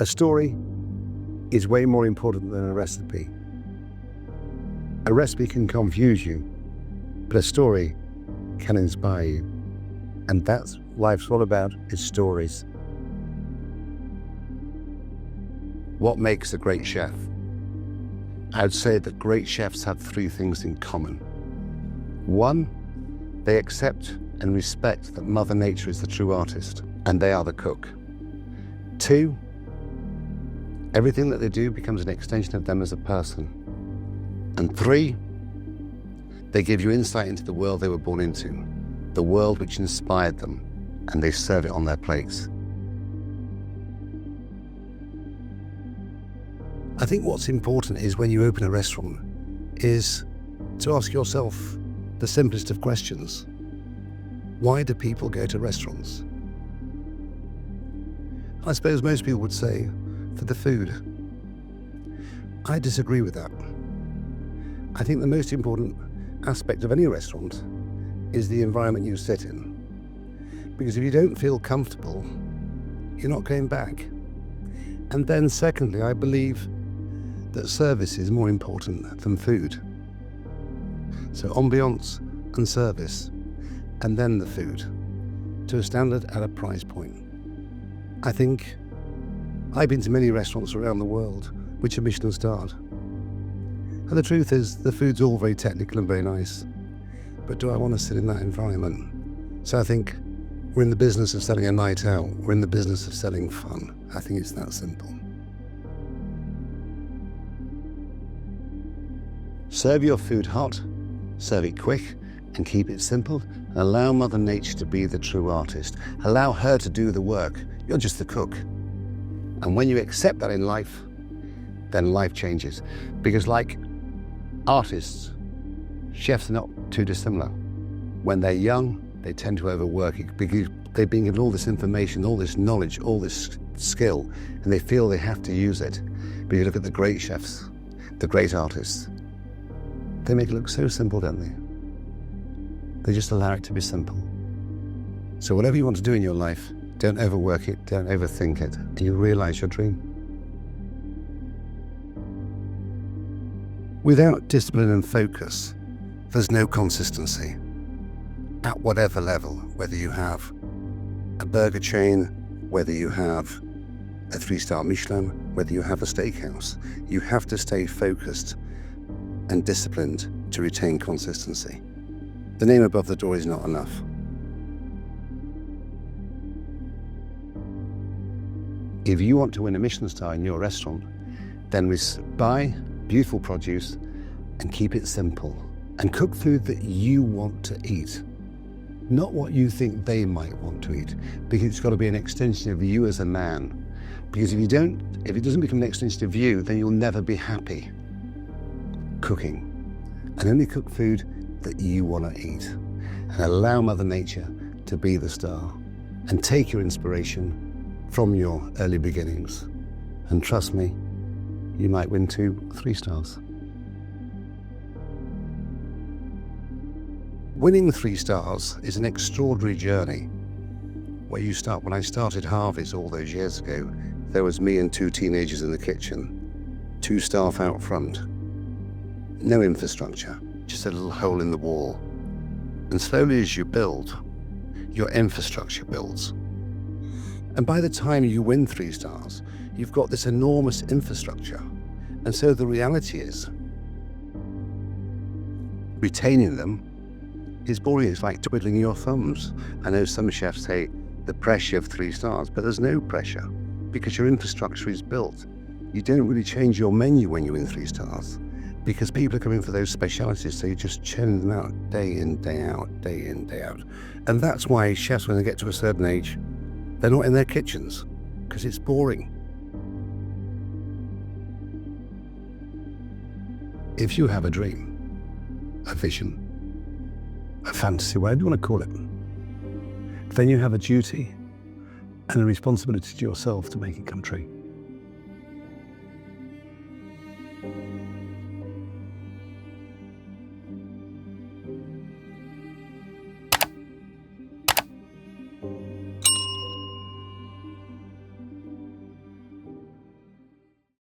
A story is way more important than a recipe. A recipe can confuse you, but a story can inspire you. And that's what life's all about, is stories. What makes a great chef? I'd say that great chefs have three things in common. One, they accept and respect that Mother Nature is the true artist, and they are the cook. Two, everything that they do becomes an extension of them as a person. And three, they give you insight into the world they were born into, the world which inspired them, and they serve it on their plates. I think what's important is when you open a restaurant is to ask yourself the simplest of questions. Why do people go to restaurants? I suppose most people would say, for the food. I disagree with that. I think the most important aspect of any restaurant is the environment you sit in. Because if you don't feel comfortable, you're not going back. And then secondly, I believe that service is more important than food. So ambiance and service, and then the food, to a standard at a price point. I think I've been to many restaurants around the world which are Michelin starred. And the truth is, the food's all very technical and very nice. But do I want to sit in that environment? So I think we're in the business of selling a night out. We're in the business of selling fun. I think it's that simple. Serve your food hot, serve it quick, and keep it simple. And allow Mother Nature to be the true artist. Allow her to do the work. You're just the cook. And when you accept that in life, then life changes. Because like artists, chefs are not too dissimilar. When they're young, they tend to overwork it because they've been given all this information, all this knowledge, all this skill, and they feel they have to use it. But you look at the great chefs, the great artists, they make it look so simple, don't they? They just allow it to be simple. So whatever you want to do in your life, don't overwork it, don't overthink it, and you'll realize your dream. Without discipline and focus, there's no consistency. At whatever level, whether you have a burger chain, whether you have a 3-star Michelin, whether you have a steakhouse, you have to stay focused and disciplined to retain consistency. The name above the door is not enough. If you want to win a Michelin star in your restaurant, then buy beautiful produce and keep it simple. And cook food that you want to eat, not what you think they might want to eat, because it's got to be an extension of you as a man. Because if it doesn't become an extension of you, then you'll never be happy cooking. And only cook food that you want to eat. And allow Mother Nature to be the star. And take your inspiration from your early beginnings. And trust me, you might win 2-3 stars. Winning 3 stars is an extraordinary journey. Where you start, when I started Harvey's all those years ago, there was me and 2 teenagers in the kitchen, 2 staff out front, no infrastructure, just a little hole in the wall. And slowly as you build, your infrastructure builds. And by the time you win 3 stars, you've got this enormous infrastructure. And so the reality is, retaining them is boring. It's like twiddling your thumbs. I know some chefs hate the pressure of 3 stars, but there's no pressure because your infrastructure is built. You don't really change your menu when you win 3 stars because people are coming for those specialities, so you just churn them out day in, day out, day in, day out. And that's why chefs, when they get to a certain age, they're not in their kitchens because it's boring. If you have a dream, a vision, a fantasy, whatever you want to call it, then you have a duty and a responsibility to yourself to make it come true.